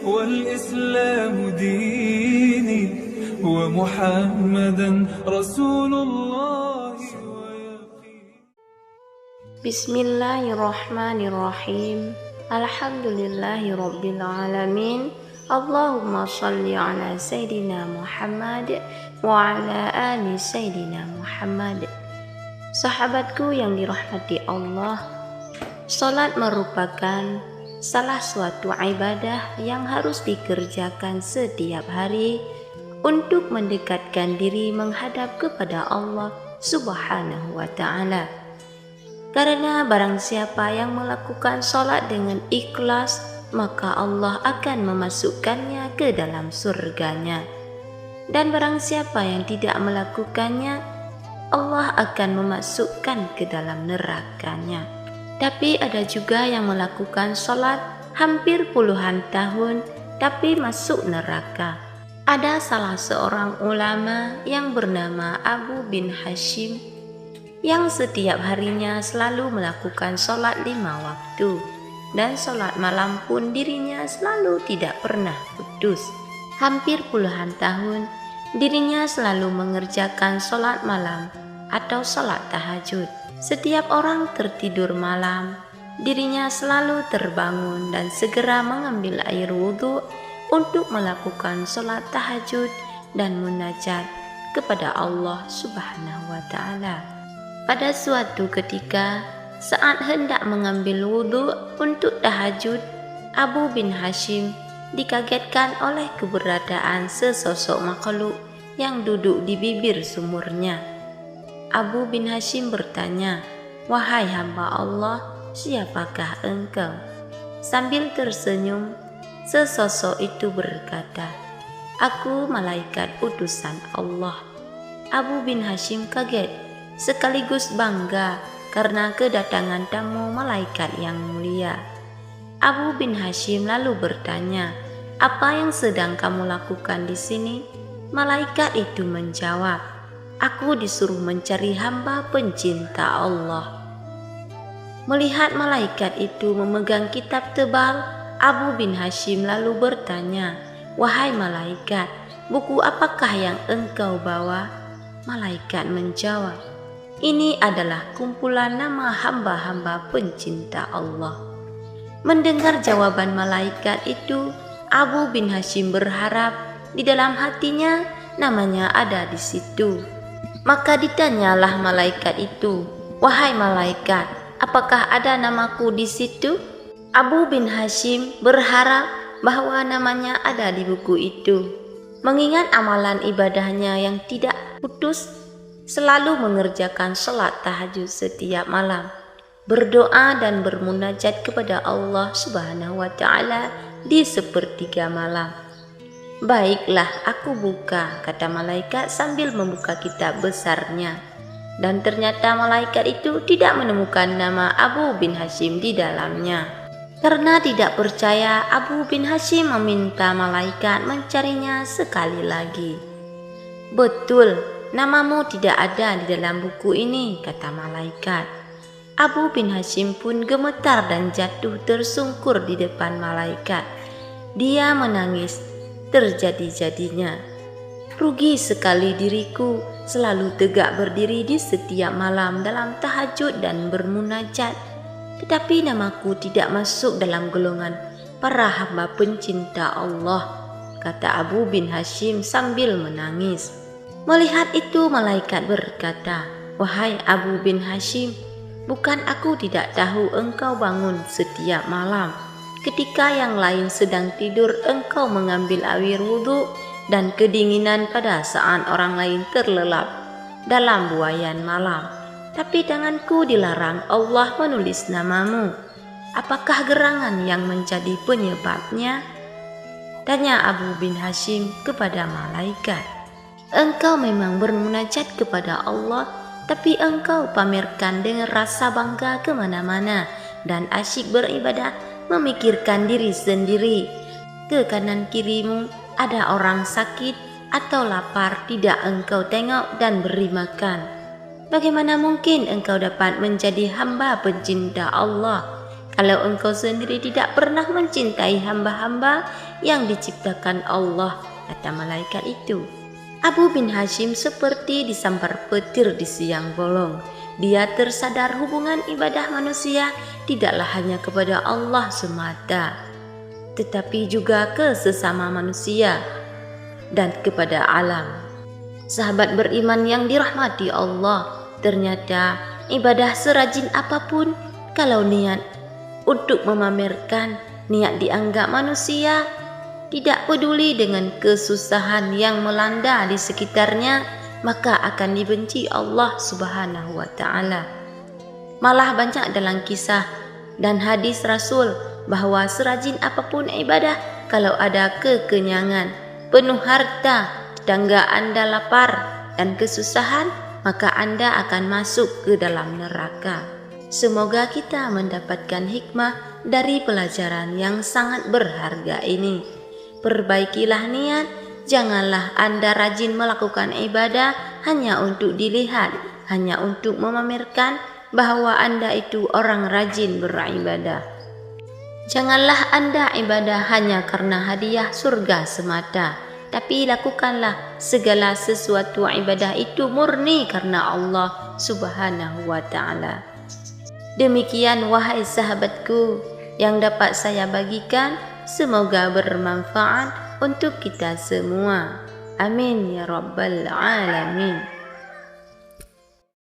والإسلام ديني ومحمدا رسول الله. Bismillahirrahmanirrahim. Alhamdulillahirrabbilalamin. Allahumma shalli ala Sayyidina Muhammad wa ala ali Sayyidina Muhammad. Sahabatku yang dirahmati Allah, salat merupakan salah suatu ibadah yang harus dikerjakan setiap hari untuk mendekatkan diri menghadap kepada Allah Subhanahu wa ta'ala. Karena barang siapa yang melakukan salat dengan ikhlas, maka Allah akan memasukkannya ke dalam surganya. Dan barang siapa yang tidak melakukannya, Allah akan memasukkan ke dalam nerakanya. Tapi ada juga yang melakukan salat hampir puluhan tahun tapi masuk neraka. Ada salah seorang ulama yang bernama Abu bin Hashim yang setiap harinya selalu melakukan salat 5 waktu, dan salat malam pun dirinya selalu tidak pernah putus. Hampir puluhan tahun dirinya selalu mengerjakan salat malam atau salat tahajud. Setiap orang tertidur malam, dirinya selalu terbangun dan segera mengambil air wudhu untuk melakukan salat tahajud dan munajat kepada Allah Subhanahu wa ta'ala. Pada suatu ketika, saat hendak mengambil wudhu untuk tahajud, Abu bin Hashim dikagetkan oleh keberadaan sesosok makhluk yang duduk di bibir sumurnya. Abu bin Hashim bertanya, "Wahai hamba Allah, siapakah engkau?" Sambil tersenyum, sesosok itu berkata, "Aku malaikat utusan Allah." Abu bin Hashim kaget sekaligus bangga karena kedatangan tamu malaikat yang mulia. Abu bin Hashim lalu bertanya, "Apa yang sedang kamu lakukan di sini?" Malaikat itu menjawab, "Aku disuruh mencari hamba pencinta Allah." Melihat malaikat itu memegang kitab tebal, Abu bin Hashim lalu bertanya, "Wahai malaikat, buku apakah yang engkau bawa?" Malaikat menjawab, "Ini adalah kumpulan nama hamba-hamba pencinta Allah." Mendengar jawaban malaikat itu, Abu bin Hashim berharap di dalam hatinya namanya ada di situ. Maka ditanyalah malaikat itu, "Wahai malaikat, apakah ada namaku di situ?" Abu bin Hashim berharap bahwa namanya ada di buku itu. Mengingat amalan ibadahnya yang tidak putus, selalu mengerjakan salat tahajud setiap malam, berdoa dan bermunajat kepada Allah Subhanahu wa ta'ala di sepertiga malam. "Baiklah, aku buka," kata malaikat sambil membuka kitab besarnya. Dan ternyata malaikat itu tidak menemukan nama Abu bin Hashim di dalamnya. Karena tidak percaya, Abu bin Hashim meminta malaikat mencarinya sekali lagi. "Betul, namamu tidak ada di dalam buku ini," kata malaikat. Abu bin Hashim pun gemetar dan jatuh tersungkur di depan malaikat. Dia menangis terjadi-jadinya. "Rugi sekali diriku, selalu tegak berdiri di setiap malam dalam tahajud dan bermunajat, tetapi namaku tidak masuk dalam golongan para hamba pencinta Allah," kata Abu bin Hashim sambil menangis. Melihat itu malaikat berkata, "Wahai Abu bin Hashim, bukan aku tidak tahu engkau bangun setiap malam. Ketika yang lain sedang tidur, engkau mengambil air wudhu dan kedinginan pada saat orang lain terlelap dalam buaian malam. Tapi tanganku dilarang Allah menulis namamu. Apakah gerangan yang menjadi penyebabnya?" Tanya Abu bin Hashim kepada malaikat. "Engkau memang bermunajat kepada Allah, tapi engkau pamerkan dengan rasa bangga kemana-mana dan asyik beribadah memikirkan diri sendiri. Ke kanan kirimu ada orang sakit atau lapar, tidak engkau tengok dan beri makan. Bagaimana mungkin engkau dapat menjadi hamba pencinta Allah?" kalau engkau sendiri tidak pernah mencintai hamba-hamba yang diciptakan Allah, kata malaikat itu. Abu bin Hashim seperti disambar petir di siang bolong. Dia tersadar hubungan ibadah manusia tidaklah hanya kepada Allah semata, tetapi juga ke sesama manusia dan kepada alam. Sahabat beriman yang dirahmati Allah, ternyata ibadah serajin apapun, kalau niat untuk memamerkan, niat dianggap manusia, tidak peduli dengan kesusahan yang melanda di sekitarnya, maka akan dibenci Allah Subhanahu wa Ta'ala. Malah banyak dalam kisah dan hadis Rasul bahwa serajin apapun ibadah, kalau ada kekenyangan, penuh harta, tetangga Anda lapar dan kesusahan, maka Anda akan masuk ke dalam neraka. Semoga kita mendapatkan hikmah dari pelajaran yang sangat berharga ini. Perbaikilah niat, janganlah Anda rajin melakukan ibadah hanya untuk dilihat, hanya untuk memamerkan bahwa Anda itu orang rajin beribadah. Janganlah Anda ibadah hanya karena hadiah surga semata, tapi lakukanlah segala sesuatu ibadah itu murni karena Allah Subhanahu wa Ta'ala. Demikian wahai sahabatku yang dapat saya bagikan, semoga bermanfaat untuk kita semua. Amin ya rabbal alamin.